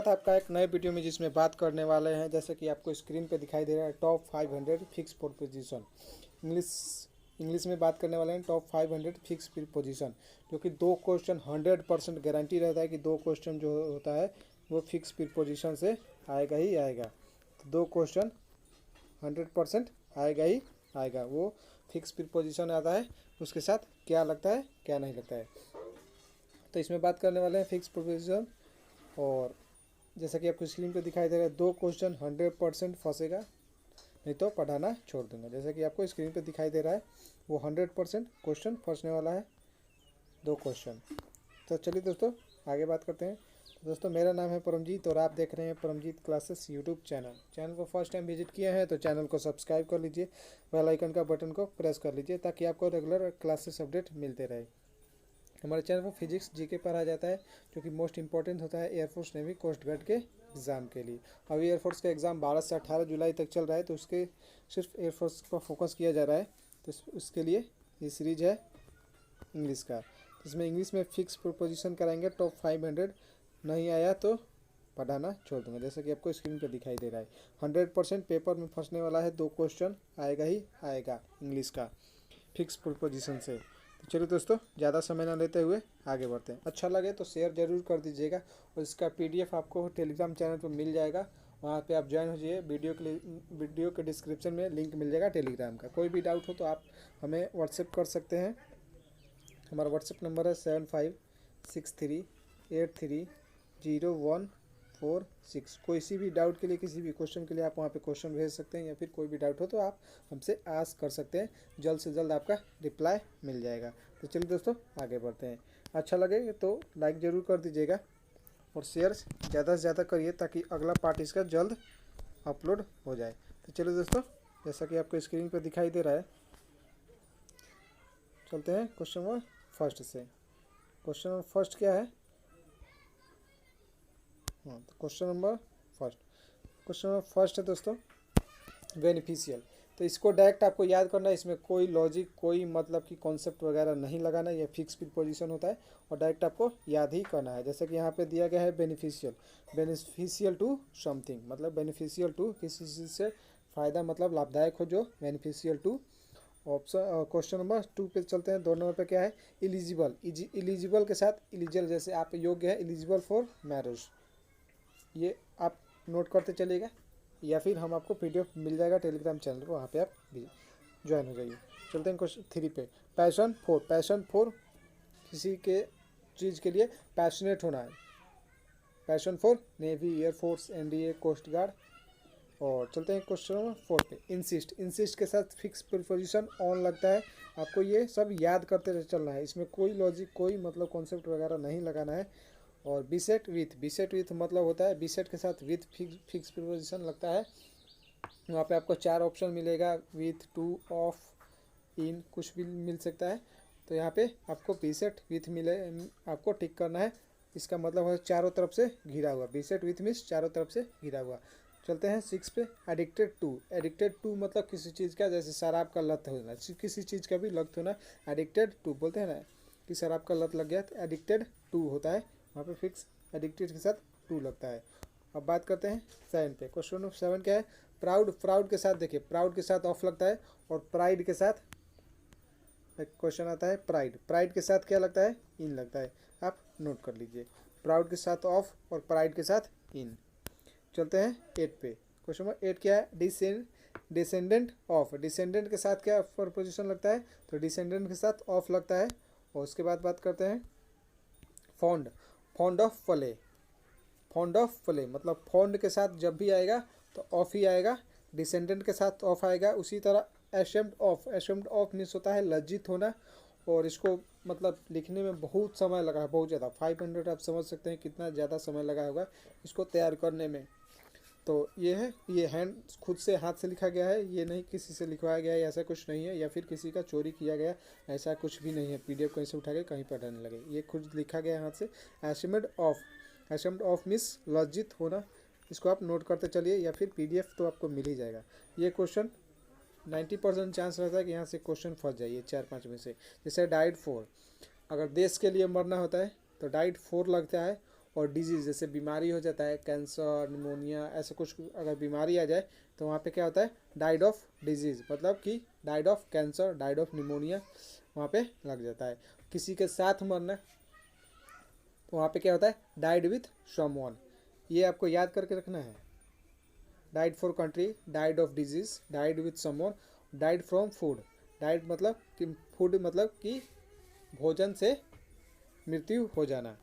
आपका एक नए वीडियो में जिसमें बात करने वाले हैं, जैसे कि आपको स्क्रीन पे दिखाई दे रहा है टॉप 500 फिक्स पोजीशन। इंग्लिश में बात करने वाले हैं टॉप 500 फिक्स पोजीशन, जो कि दो क्वेश्चन 100% गारंटी रहता है कि दो क्वेश्चन जो होता है वो फिक्स पोजीशन से आएगा ही आएगा। तो दो क्वेश्चन 100% आएगा ही आएगा, वो फिक्स पोजीशन आता है, उसके साथ क्या लगता है क्या नहीं लगता है। तो इसमें बात करने वाले हैं फिक्स पोजीशन। और जैसा कि आपको स्क्रीन पे दिखाई दे रहा है, दो क्वेश्चन 100% फंसेगा, नहीं तो पढ़ाना छोड़ दूंगा। जैसा कि आपको स्क्रीन पे दिखाई दे रहा है वो 100% क्वेश्चन फंसने वाला है, दो क्वेश्चन। तो चलिए दोस्तों आगे बात करते हैं। तो दोस्तों मेरा नाम है परमजीत और आप देख रहे हैं परमजीत क्लासेस यूट्यूब चैनल को फर्स्ट टाइम विजिट किए हैं तो चैनल को सब्सक्राइब कर लीजिए, बेल आइकन का बटन को प्रेस कर लीजिए ताकि आपको रेगुलर क्लासेस अपडेट मिलते रहे। हमारे चैनल पर फिजिक्स जीके पढ़ाया जाता है, जो कि मोस्ट इंपॉर्टेंट होता है एयरफोर्स नेवी कोस्ट गार्ड के एग्ज़ाम के लिए। अभी एयरफोर्स का एग्ज़ाम 12 से 18 जुलाई तक चल रहा है, तो उसके सिर्फ एयरफोर्स पर फोकस किया जा रहा है। तो उसके लिए ये सीरीज है इंग्लिश का। तो इसमें इंग्लिश में फिक्स प्रोपोजिशन कराएंगे, टॉप 500 नहीं आया तो पढ़ाना छोड़ दूंगा। जैसा कि आपको स्क्रीन पर दिखाई दे रहा है 100% पेपर में फंसने वाला है, दो क्वेश्चन आएगा ही आएगा इंग्लिश का फिक्स प्रोपोजिशन से। तो चलिए दोस्तों ज़्यादा समय ना लेते हुए आगे बढ़ते हैं। अच्छा लगे तो शेयर ज़रूर कर दीजिएगा और इसका PDF आपको टेलीग्राम चैनल पर मिल जाएगा, वहाँ पे आप ज्वाइन हो जाइए। वीडियो के डिस्क्रिप्शन में लिंक मिल जाएगा टेलीग्राम का। कोई भी डाउट हो तो आप हमें व्हाट्सएप कर सकते हैं। हमारा व्हाट्सएप नंबर है 7563830146। कोई सी भी डाउट के लिए, किसी भी क्वेश्चन के लिए आप वहाँ पे क्वेश्चन भेज सकते हैं, या फिर कोई भी डाउट हो तो आप हमसे आस्क कर सकते हैं। जल्द से जल्द आपका रिप्लाई मिल जाएगा। तो चलिए दोस्तों आगे बढ़ते हैं। अच्छा लगे तो लाइक ज़रूर कर दीजिएगा और शेयर ज़्यादा से ज़्यादा करिए ताकि अगला पार्ट इसका जल्द अपलोड हो जाए। तो चलिए दोस्तों जैसा कि आपको स्क्रीन पर दिखाई दे रहा है, चलते हैं क्वेश्चन नंबर फर्स्ट से। क्वेश्चन नंबर फर्स्ट क्या है? हाँ, तो क्वेश्चन नंबर फर्स्ट है दोस्तों बेनिफिशियल। तो इसको डायरेक्ट आपको याद करना है, इसमें कोई लॉजिक, कोई मतलब कि कॉन्सेप्ट वगैरह नहीं लगाना है। ये फिक्स प्रीपोजिशन होता है और डायरेक्ट आपको याद ही करना है। जैसे कि यहाँ पे दिया गया है बेनिफिशियल टू समथिंग, मतलब बेनिफिशियल टू किसी चीज़ से फ़ायदा, मतलब लाभदायक हो जो, beneficial to. Option question number 2 पे चलते हैं। 2 नंबर पे क्या है? इलिजिबल के साथ इलिजिबल, जैसे आप योग्य है, इलिजिबल फॉर मैरिज, ये आप नोट करते चलिएगा, या फिर हम आपको PDF मिल जाएगा टेलीग्राम चैनल को, वहाँ पे आप भी ज्वाइन हो जाइए। चलते हैं क्वेश्चन 3 पे। पैशन फॉर किसी के चीज़ के लिए पैशनेट होना है। Passion for navy, air force, NDA, coast guard. और चलते हैं क्वेश्चन नंबर 4 पे। इंसिस्ट के साथ फिक्स प्रीपोजिशन ऑन लगता है। आपको ये सब याद करते चलना है, इसमें कोई लॉजिक, कोई मतलब कॉन्सेप्ट वगैरह नहीं लगाना है। और बीसेट विथ मतलब होता है, बीसेट के साथ विथ फिक्स प्रीपोजिशन लगता है। वहाँ पे आपको 4 ऑप्शन मिलेगा, विथ, टू, ऑफ, इन, कुछ भी मिल सकता है। तो यहाँ पे आपको बीसेट विथ मिले, आपको टिक करना है। इसका मतलब है चारों तरफ से घिरा हुआ, बीसेट विथ मीन्स चारों तरफ से घिरा हुआ। चलते हैं 6 पे। एडिक्टेड टू मतलब किसी चीज़ का, जैसे शराब का लत होना, किसी चीज़ का भी लत होना, एडिक्टेड टू बोलते हैं ना, कि शराब का लत लग गया तो एडिक्टेड टू होता है, वहाँ पे फिक्स एडिक्टेड के साथ टू लगता है। अब बात करते हैं 7 पे। क्वेश्चन नंबर 7 क्या है? प्राउड के साथ, देखिए प्राउड के साथ ऑफ लगता है, और प्राइड के साथ एक क्वेश्चन आता है प्राइड के साथ क्या लगता है? इन लगता है, आप नोट कर लीजिए। प्राउड के साथ ऑफ और प्राइड के साथ इन। चलते हैं 8 पे। क्वेश्चन नंबर 8 क्या है? डिसेंडेंट के साथ क्या प्रीपोजिशन लगता है? तो डिसेंडेंट के साथ ऑफ लगता है। और उसके बाद बात करते हैं फॉन्ड ऑफ प्ले, मतलब फॉन्ड के साथ जब भी आएगा तो ऑफ ही आएगा, डिसेंडेंट के साथ ऑफ आएगा। उसी तरह एशेम्ड ऑफ मीन्स होता है लज्जित होना, और इसको मतलब लिखने में बहुत समय लगा है, बहुत ज़्यादा 500 आप समझ सकते हैं कितना ज़्यादा समय लगा होगा इसको तैयार करने में। तो ये है, ये हैंड खुद से हाथ से लिखा गया है, ये नहीं किसी से लिखवाया गया है, ऐसा कुछ नहीं है, या फिर किसी का चोरी किया गया, ऐसा कुछ भी नहीं है। PDF कहीं से उठा के कहीं पढ़ाने लगे, ये खुद लिखा गया है हाथ से। एशेम्ड ऑफ मिस लज्जित होना, इसको आप नोट करते चलिए, या फिर PDF तो आपको मिल ही जाएगा। ये क्वेश्चन 90% चांस रहता है कि यहाँ से क्वेश्चन फंस जाइए 4-5 में से। जैसे डाइड फॉर, अगर देश के लिए मरना होता है तो डाइड फॉर लगता है, और डिजीज़ जैसे बीमारी हो जाता है, कैंसर, निमोनिया, ऐसे कुछ अगर बीमारी आ जाए तो वहाँ पे क्या होता है, डाइड ऑफ डिजीज़, मतलब कि died of cancer, died of pneumonia वहाँ पे लग जाता है। किसी के साथ मरना तो वहाँ पे क्या होता है, डाइड विथ समवन। ये आपको याद करके रखना है। Died for country, died of disease, died with someone, died from food. Died मतलब कि फूड मतलब कि भोजन से मृत्यु हो जाना,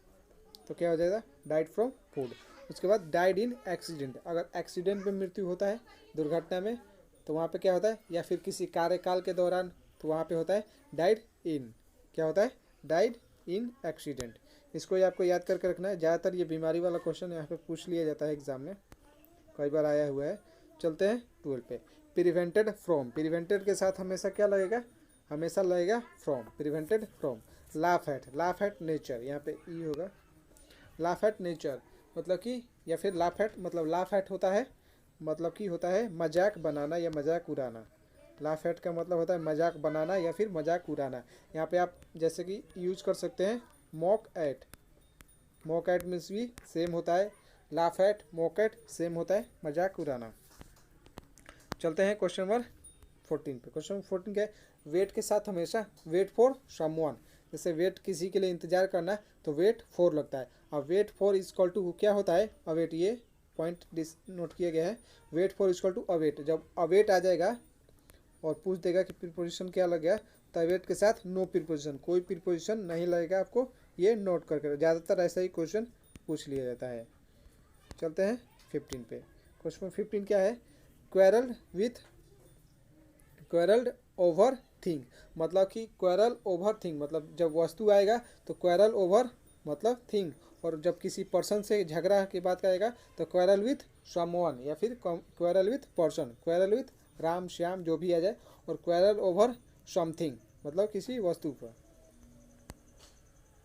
तो क्या हो जाएगा, डाइड फ्रॉम फूड। उसके बाद डाइड इन एक्सीडेंट, अगर एक्सीडेंट में मृत्यु होता है, दुर्घटना में, तो वहाँ पे क्या होता है, या फिर किसी कार्यकाल के दौरान, तो वहाँ पे होता है डाइड इन, क्या होता है, डाइड इन एक्सीडेंट। इसको ही आपको याद करके रखना है। ज़्यादातर ये बीमारी वाला क्वेश्चन यहाँ पे पूछ लिया जाता है एग्जाम में, कई बार आया हुआ है। चलते हैं 12 पे। प्रिवेंटेड फ्रॉम, प्रिवेंटेड के साथ हमेशा क्या लगेगा, हमेशा लगेगा from, prevented from. Laugh at, laugh at nature, यहाँ पे ई होगा। लाफ एट नेचर मतलब कि, या फिर लाफ एट मतलब, लाफ एट होता है मतलब कि होता है मजाक बनाना या मजाक उड़ाना। लाफ एट का मतलब होता है मजाक बनाना या फिर मजाक उड़ाना। यहाँ पे आप जैसे कि यूज कर सकते हैं mock at, mock at means भी सेम होता है, laugh at, mock at same होता है मजाक उड़ाना। चलते हैं क्वेश्चन नंबर 14 पे। क्वेश्चन 14 क्या है, वेट के साथ हमेशा वेट फॉर समवन, जैसे वेट किसी के लिए इंतजार करना है तो वेट फॉर लगता है। अब वेट फॉर इजक्वल टू क्या होता है, अवेट, ये पॉइंट नोट किया गया है। Wait for is equal to await, जब अवेट आ जाएगा और पूछ देगा कि प्रीपोजिशन क्या लग गया, तो अवेट के साथ नो प्रीपोजिशन, कोई प्रीपोजिशन नहीं लगेगा, आपको ये नोट करके, ज़्यादातर ऐसा ही क्वेश्चन पूछ लिया जाता है। चलते हैं 15 पे। क्वेश्चन 15 क्या है, क्वेरल विथ, क्वेरल्ड ओवर थिंग, मतलब कि क्वेरल ओवर थिंग मतलब जब वस्तु आएगा तो क्वेरल ओवर मतलब थिंग, और जब किसी पर्सन से झगड़ा की बात करेगा तो क्वेरल विथ समवन, या फिर quarrel with person, quarrel with Ram Shyam जो भी आ जाए, और क्वेरल ओवर समथिंग मतलब किसी वस्तु पर।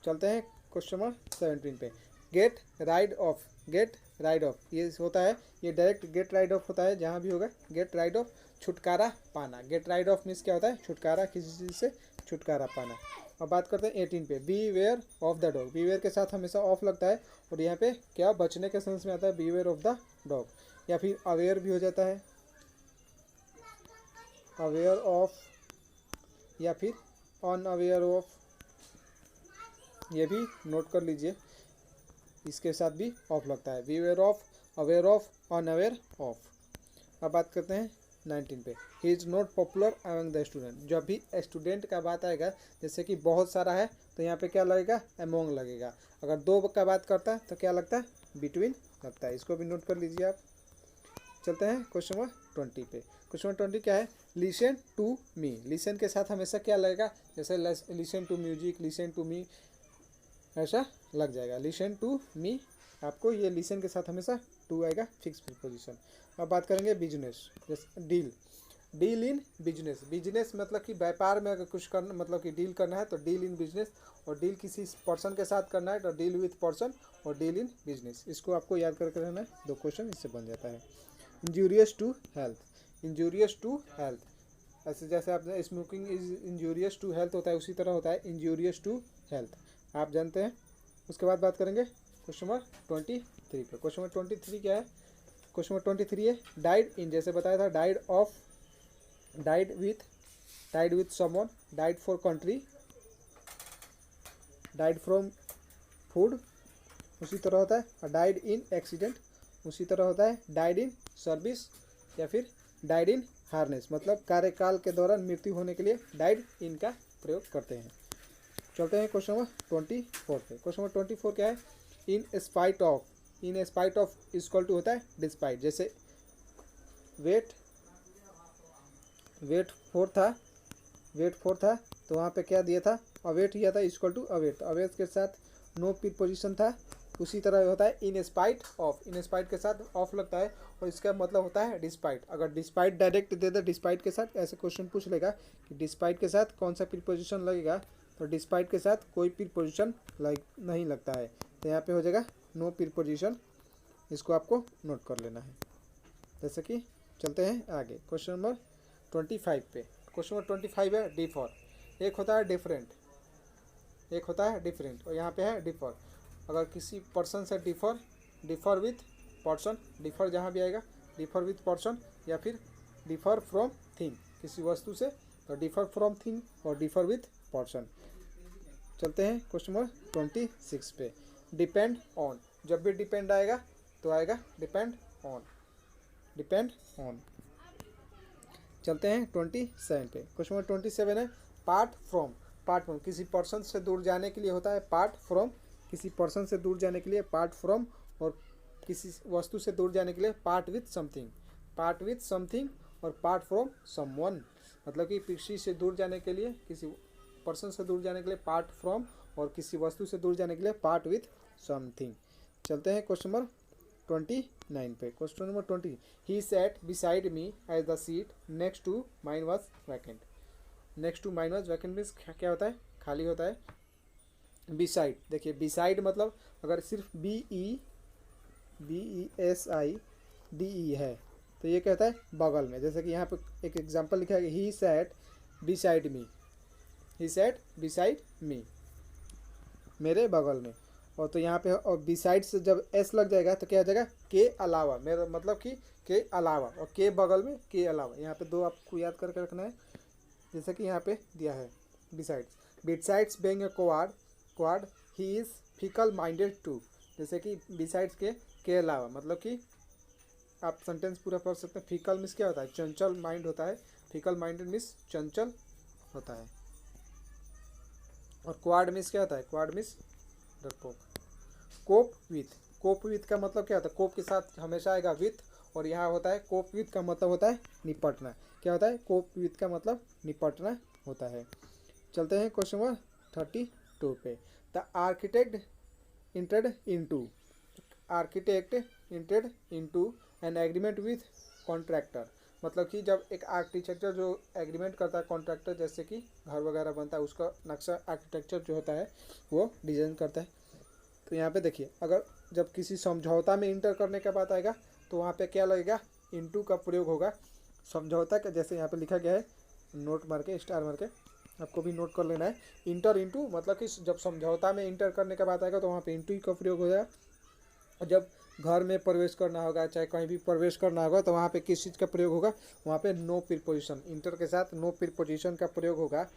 चलते हैं क्वेश्चन नंबर 17 पे। Get rid of, get rid of ये होता है, ये डायरेक्ट गेट राइड ऑफ होता है, जहाँ भी होगा गेट राइड ऑफ, छुटकारा पाना। गेट राइड ऑफ मीन्स क्या होता है, छुटकारा, किसी चीज़ से छुटकारा पाना। अब बात करते हैं 18 पे। Beware of the dog, beware के साथ हमेशा ऑफ लगता है, और यहाँ पे क्या बचने के सेंस में आता है, beware of the dog, या फिर अवेयर भी हो जाता है, अवेयर ऑफ, या फिर अनअवेयर ऑफ, ये भी नोट कर लीजिए, इसके साथ भी ऑफ लगता है, beware of, aware of, unaware of. अब बात करते हैं 19 पे। He is not popular among the student, जब भी स्टूडेंट का बात आएगा, जैसे कि बहुत सारा है तो यहाँ पे क्या लगेगा, अमोंग लगेगा। अगर दो का बात करता है तो क्या लगता है, बिटवीन लगता है, इसको भी नोट कर लीजिए आप। चलते हैं क्वेश्चन नंबर 20 पे। क्वेश्चन नंबर 20 क्या है, लिसन टू मी, लिसन के साथ हमेशा क्या लगेगा, जैसे listen to music, listen to me, ऐसा लग जाएगा, लिसन टू मी, आपको ये लिसन के साथ हमेशा टू आएगा, फिक्स प्रीपोजिशन। अब बात करेंगे बिजनेस, जैसे deal, deal in business, business मतलब कि व्यापार में अगर कुछ करना, मतलब कि डील करना है तो डील इन बिजनेस, और डील किसी पर्सन के साथ करना है तो डील विथ पर्सन, और डील इन बिजनेस। इसको आपको याद करके रहना है, दो क्वेश्चन इससे बन जाता है। Injurious to health, injurious to health, ऐसे जैसे आपने smoking is injurious to health होता है, उसी तरह होता है इंजूरियस टू हेल्थ, आप जानते हैं। उसके बाद बात करेंगे क्वेश्चन नंबर 23 पे। क्वेश्चन नंबर 23 क्या है, क्वेश्चन नंबर 23 है डाइड इन, जैसे बताया था died of, died with someone, died for country, died from food, उसी तरह होता है, और डाइड इन एक्सीडेंट उसी तरह होता है, डाइड इन सर्विस, या फिर डाइड इन हार्नेस मतलब कार्यकाल के दौरान मृत्यु होने के लिए डाइड इन का प्रयोग करते हैं। चलते हैं क्वेश्चन नंबर 24 पे। क्वेश्चन नंबर 24 क्या है, in spite of, in spite of equal to होता है डिस्पाइट, जैसे वेट फोर था तो वहाँ पे क्या दिया था, अवेट दिया था, इक्वल टू अवेट, अवेट के साथ नो प्रीपोजिशन था, उसी तरह होता है in spite of, in spite के साथ ऑफ लगता है, और इसका मतलब होता है डिस्पाइट। अगर डिस्पाइट डायरेक्ट दे दे डिस्पाइट के साथ, ऐसे क्वेश्चन पूछ लेगा कि डिस्पाइट के साथ कौन सा प्रीपोजिशन लगेगा, तो डिस्पाइट के साथ कोई प्रीपोजिशन नहीं लगता है, तो यहाँ पे हो जाएगा नो प्रीपोजिशन, इसको आपको नोट कर लेना है। जैसे कि चलते हैं आगे क्वेश्चन नंबर 25 पे। क्वेश्चन नंबर 25 है डिफर, एक होता है डिफरेंट, एक होता है डिफरेंट, और यहाँ पे है डिफर। अगर किसी पर्सन से डिफर विथ पर्सन, डिफर जहाँ भी आएगा डिफर विथ पर्सन, या फिर डिफर फ्रॉम थिंग, किसी वस्तु से तो डिफर फ्रॉम थिंग और डिफर विथ पर्सन। चलते हैं क्वेश्चन नंबर 26 पे। डिपेंड ऑन, जब भी डिपेंड आएगा तो आएगा डिपेंड ऑन, डिपेंड ऑन। चलते हैं 27 पे। क्वेश्चन नंबर 27 है पार्ट फ्रॉम। पार्ट फ्रॉम किसी पर्सन से दूर जाने के लिए होता है पार्ट फ्रॉम, किसी पर्सन से दूर जाने के लिए पार्ट फ्रॉम, और किसी वस्तु से दूर जाने के लिए part with something, part with something और पार्ट फ्रॉम समवन। मतलब कि किसी से दूर जाने के लिए, किसी पर्सन से दूर जाने के लिए पार्ट फ्रॉम, और किसी वस्तु से दूर जाने के लिए पार्ट विथ समथिंग। चलते हैं क्वेश्चन नंबर 29 पे। Question number 20, he sat beside me as the seat next to mine was vacant. Next to mine was vacant means क्या होता है, खाली होता है। बिसाइड, देखिए बिसाइड मतलब अगर सिर्फ BESIDE है तो ये कहता है बगल में। जैसे कि यहाँ पे एक एग्जांपल लिखा है, ही सैट बिसाइड मी, ही सैट बिसाइड मी, मेरे बगल में। और तो यहाँ पे और बिसाइड से जब एस लग जाएगा तो क्या हो जाएगा, के अलावा, मेरा मतलब कि के अलावा, और के बगल में के अलावा। यहाँ पे दो आपको याद करके रखना है, जैसे कि यहाँ पे दिया है besides. Besides being a quad he is fickle minded too. जैसे कि बिसाइड्स के अलावा, मतलब कि आप सेंटेंस पूरा पढ़ सकते हैं। फिकल मीन्स क्या होता है, चंचल माइंड होता है, फिकल माइंडेड मीन्स चंचल होता है। और क्वाड मीन्स क्या होता है, क्वाड मीन्स डरपोक। कोप विथ, कोप विथ का मतलब क्या होता है, कोप के साथ हमेशा आएगा विथ, और यहाँ होता है कोप विथ का मतलब होता है निपटना। क्या होता है, कोप विथ का मतलब निपटना होता है। चलते हैं क्वेश्चन नंबर 32 पे। The architect entered into an agreement with contractor. मतलब कि जब एक आर्किटेक्चर जो एग्रीमेंट करता है कॉन्ट्रैक्टर, जैसे कि घर वगैरह बनता है उसका नक्शा आर्किटेक्चर जो होता है वो डिज़ाइन करता है। तो यहाँ पे देखिए, अगर जब किसी समझौता में इंटर करने का बात आएगा तो वहाँ पे क्या लगेगा, इनटू का प्रयोग होगा। समझौता का जैसे यहाँ पे लिखा गया है, नोट मार के स्टार मार के आपको भी नोट कर लेना है। इंटर इंटू मतलब कि जब समझौता में इंटर करने का बात आएगा तो वहाँ पे इंटू का प्रयोग हो जाएगा। और जब घर में प्रवेश करना होगा, चाहे कहीं भी प्रवेश करना होगा, तो वहाँ पे किस चीज़ का प्रयोग होगा, वहाँ पे नो प्रीपोजिशन, इंटर के साथ नो प्रीपोजिशन का प्रयोग होगा,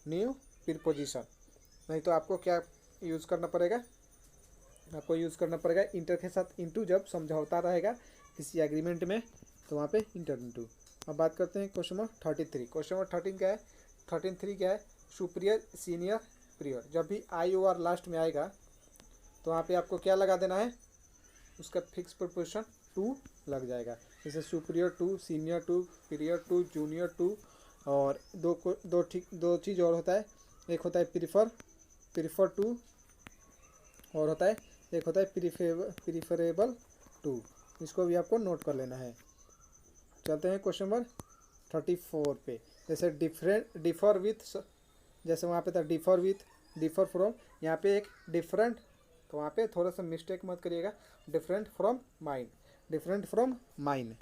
न्यू प्रीपोजिशन। नहीं तो आपको क्या यूज़ करना पड़ेगा, आपको यूज़ करना पड़ेगा इंटर के साथ इंटू। जब समझौता रहेगा किसी एग्रीमेंट में तो वहाँ पे इंटर इंटू। अब बात करते हैं क्वेश्चन नंबर 33। क्वेश्चन नंबर 13 क्या है, 33 क्या है, सुपीरियर सीनियर प्रियर। जब भी IOR लास्ट में आएगा तो वहाँ पे आपको क्या लगा देना है, उसका फिक्स प्रीपोजिशन टू लग जाएगा। जैसे superior to, senior to, prior to, junior to. और दो चीज़ और होता है, एक होता है प्रीफर टू, और होता है एक होता है प्रीफरेबल टू। इसको भी आपको नोट कर लेना है। चलते हैं क्वेश्चन नंबर 34 पे। जैसे डिफर विथ, जैसे वहाँ पे था डिफर विथ, डिफर फ्रॉम, यहाँ पे एक डिफरेंट, तो वहाँ पे थोड़ा सा मिस्टेक मत करिएगा, different from mind, different from mind.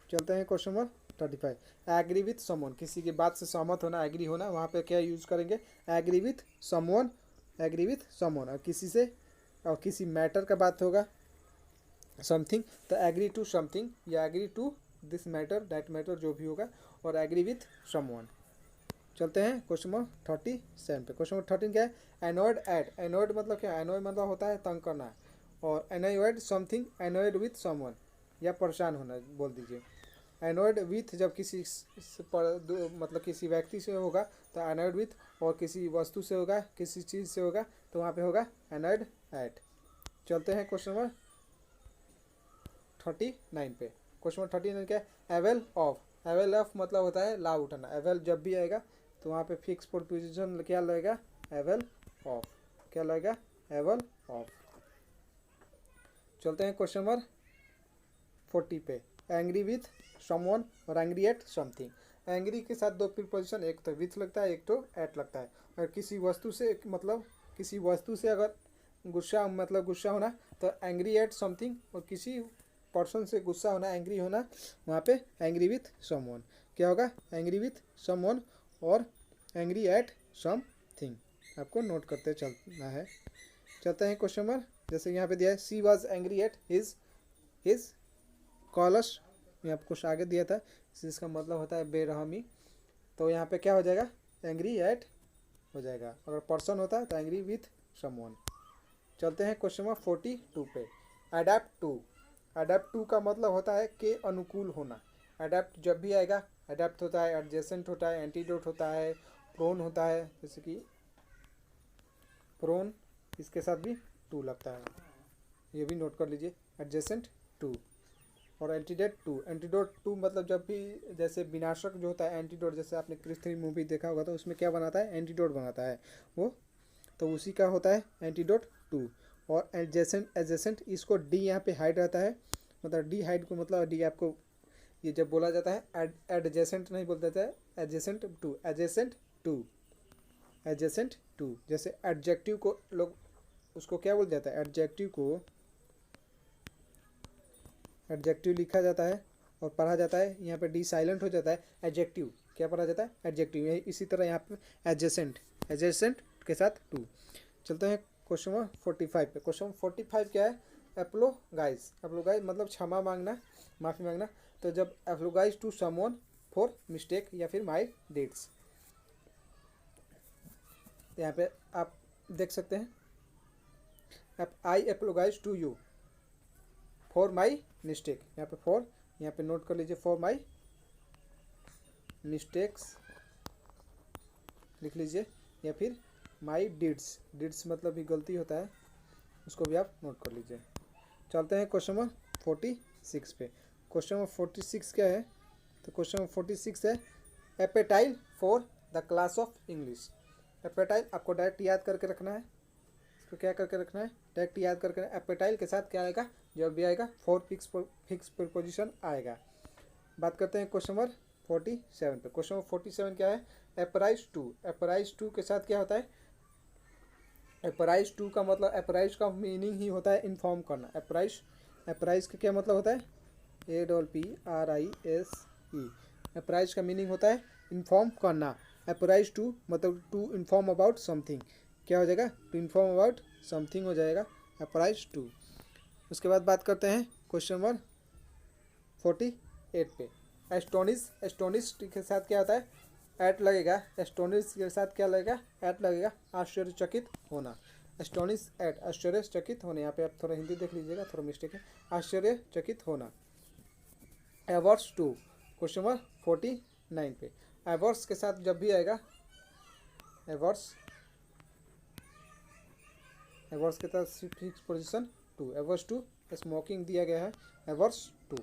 चलते हैं question number 35। Agree with someone, किसी की बात से सहमत होना, एग्री होना, वहाँ पे क्या यूज़ करेंगे, agree with someone, agree with someone. और किसी से और किसी मैटर का बात होगा समथिंग, तो एग्री टू समथिंग या agree to this matter that matter, जो भी होगा, और एग्री विथ समवन। चलते हैं क्वेश्चन नंबर 37 पे। क्वेश्चन नंबर 13 क्या है, एनॉयड एट। एनॉयड मतलब क्या, एनॉय मतलब होता है तंग करना, और annoyed something, annoyed with someone, या परेशान होना बोल दीजिए। एनॉयड विथ जब किसी मतलब किसी व्यक्ति से होगा तो एनॉयड विथ, और किसी वस्तु से होगा, किसी चीज़ से होगा तो वहाँ पे होगा एनॉयड एट। चलते हैं क्वेश्चन नंबर 39 पे। क्वेश्चन नंबर 39 क्या है, एवेल ऑफ। एवेल ऑफ मतलब होता है लाभ उठाना। एवेल जब भी आएगा तो वहाँ पे फिक्स प्रीपोजिशन क्या लगेगा, एवेल ऑफ। क्या लगेगा, एवेल ऑफ। चलते हैं क्वेश्चन नंबर 40 पे। एंग्री विथ समवन और एंग्री एट समथिंग। एंग्री के साथ दो प्रीपोजिशन, एक तो विथ लगता है, एक तो एट लगता है। और किसी वस्तु से, मतलब किसी वस्तु से अगर गुस्सा, मतलब गुस्सा होना, तो एंग्री एट समथिंग, और किसी पर्सन से गुस्सा होना, एंग्री होना, वहाँ पे एंग्री विथ समवन। क्या होगा, एंग्री विथ समवन और एंग्री एट समथिंग। आपको नोट करते चलना है। चलते हैं क्वेश्चन नंबर, जैसे यहाँ पे दिया है she was angry at his callers, यहाँ पे कुछ आगे दिया था, जिसका मतलब होता है बेरहमी। तो यहाँ पे क्या हो जाएगा, एंग्री एट हो जाएगा। अगर पर्सन होता है तो एंग्री विथ समवन। चलते हैं क्वेश्चन नंबर 42 पे। अडेप्ट टू का मतलब होता है के अनुकूल होना। अडेप्ट जब भी आएगा, अडेप्ट होता है, एडजेसेंट होता है, एंटीडोट होता है, प्रोन होता है, जैसे कि प्रोन, इसके साथ भी टू लगता है, ये भी नोट कर लीजिए, एडजेसेंट टू। और एंटीडोट टू मतलब जब भी, जैसे विनाशक जो होता है एंटीडोट, जैसे आपने क्रिस 3 मूवी देखा होगा तो उसमें क्या बनाता है, एंटीडोट बनाता है वो, तो उसी का होता है एंटीडोट टू। और एडजेसेंट इसको डी यहाँ पे हाइड रहता है, मतलब डी हाइड को मतलब डी आपको ये जब बोला जाता है एडजेसेंट नहीं बोलता जाता है, एडजेसेंट टू। जैसे एडजेक्टिव को लोग उसको क्या बोल जाता है, एडजेक्टिव लिखा जाता है और पढ़ा जाता है, यहाँ पे डी साइलेंट हो जाता है, एडजेक्टिव क्या पढ़ा जाता है, एडजेक्टिव। इसी तरह यहाँ पे एडजेसेंट के साथ टू। चलते हैं क्वेश्चन नंबर 45 पे। क्वेश्चन 45 क्या है, एप्लोगाइज मतलब क्षमा मांगना, माफ़ी मांगना। तो जब एप्लोगाइज टू समवन फॉर मिस्टेक या फिर माई डेट्स, यहाँ पे आप देख सकते हैं, I apologise to you for my mistake, यहाँ पे फॉर, यहाँ पे नोट कर लीजिए, फॉर माई मिस्टेक्स लिख लीजिए, या फिर माई डिड्स मतलब भी गलती होता है, उसको भी आप नोट कर लीजिए। चलते हैं क्वेश्चन नंबर 46 पे। क्वेश्चन नंबर 46 क्या है, तो क्वेश्चन नंबर 46 है appetite for the class of English. Appetite आपको डायरेक्ट याद करके रखना है, इसको क्या करके रखना है, डायरेक्ट याद करके। एपेटाइल के साथ क्या आएगा, जब भी आएगा फॉर फिक्स प्रीपोजिशन आएगा। बात करते हैं क्वेश्चन नंबर 47 पे। क्वेश्चन नंबर 47 क्या है, एपराइज टू के साथ क्या होता है, एपराइज टू का मतलब, एपराइज का मीनिंग ही होता है इन्फॉर्म करना। एपराइज का क्या मतलब होता है, APPRISE। एपराइज का मीनिंग होता है इन्फॉर्म करना। एपराइज टू मतलब टू इन्फॉर्म अबाउट समथिंग, क्या हो जाएगा, टू इन्फॉर्म अबाउट समथिंग हो जाएगा, एपराइज टू। उसके बाद बात करते हैं क्वेश्चन नंबर 48 पे। एस्टोनिश के साथ क्या होता है, एट लगेगा। एस्टोनिश के साथ क्या लगेगा, एट लगेगा, आश्चर्यचकित होना। एस्टोनिश एट, आश्चर्यचकित होने, यहाँ पे आप थोड़ा हिंदी देख लीजिएगा, थोड़ा मिस्टेक है, आश्चर्यचकित होना। एवर्स टू, क्वेश्चन नंबर 49 पे। एवर्स के साथ जब भी आएगा, एवर्स के साथ fix position to, averse to, smoking दिया गया है, एवर्स टू।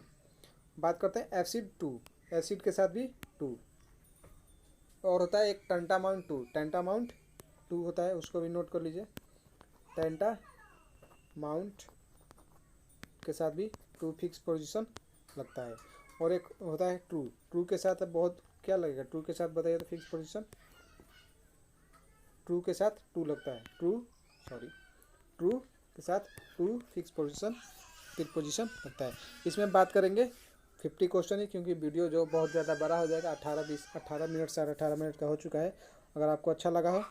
बात करते हैं एसिड टू, एसिड के साथ भी टू। और होता है एक टेंटामाउंट टू होता है, उसको भी नोट कर लीजिए, टेंटामाउंट के साथ भी टू फिक्स पोजीशन लगता है। और एक होता है ट्रू के साथ बहुत क्या लगेगा, ट्रू के साथ बताइए तो फिक्स पोजीशन, ट्रू के साथ टू लगता है, ट्रू के साथ टू फिक्स पोजीशन लगता है। इसमें बात करेंगे 50 क्वेश्चन ही, क्योंकि वीडियो जो बहुत ज़्यादा बड़ा हो जाएगा, 18 मिनट 18.5 मिनट का हो चुका है। अगर आपको अच्छा लगा हो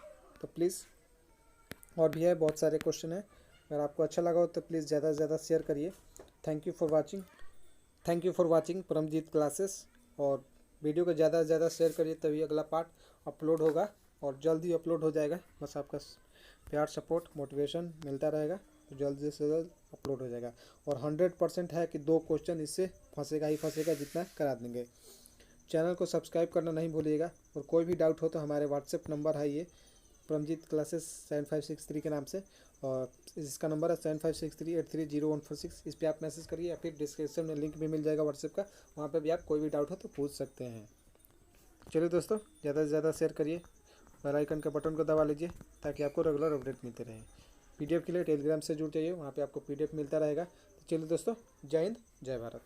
तो प्लीज़, और भी है बहुत सारे क्वेश्चन है, अगर आपको अच्छा लगा हो तो प्लीज़ ज़्यादा से ज़्यादा शेयर करिए। Thank you for watching Paramjeet classes. और वीडियो को ज़्यादा से ज़्यादा शेयर करिए, तभी अगला पार्ट अपलोड होगा, और जल्दी अपलोड हो जाएगा। बस आपका प्यार, सपोर्ट, मोटिवेशन मिलता रहेगा तो जल्द से जल्द अपलोड हो जाएगा। और 100% है कि 2 क्वेश्चन इससे फंसेगा ही फंसेगा, जितना करा देंगे। चैनल को सब्सक्राइब करना नहीं भूलिएगा। और कोई भी डाउट हो तो हमारे व्हाट्सएप नंबर है ये, परमजीत क्लासेस 7563 के नाम से, और इसका नंबर है 7563830146। इस पर आप मैसेज करिए, या फिर डिस्क्रिप्शन में लिंक भी मिल जाएगा व्हाट्सएप का, वहाँ पे भी आप कोई भी डाउट हो तो पूछ सकते हैं। चलिए दोस्तों, ज़्यादा से ज़्यादा शेयर करिए, बेल आइकन के बटन को दबा लीजिए, ताकि आपको रेगुलर अपडेट मिलते रहे। PDF के लिए टेलीग्राम से जुड़ जाइए, वहाँ पे आपको PDF मिलता रहेगा। तो चलिए दोस्तों, जय हिंद, जय भारत।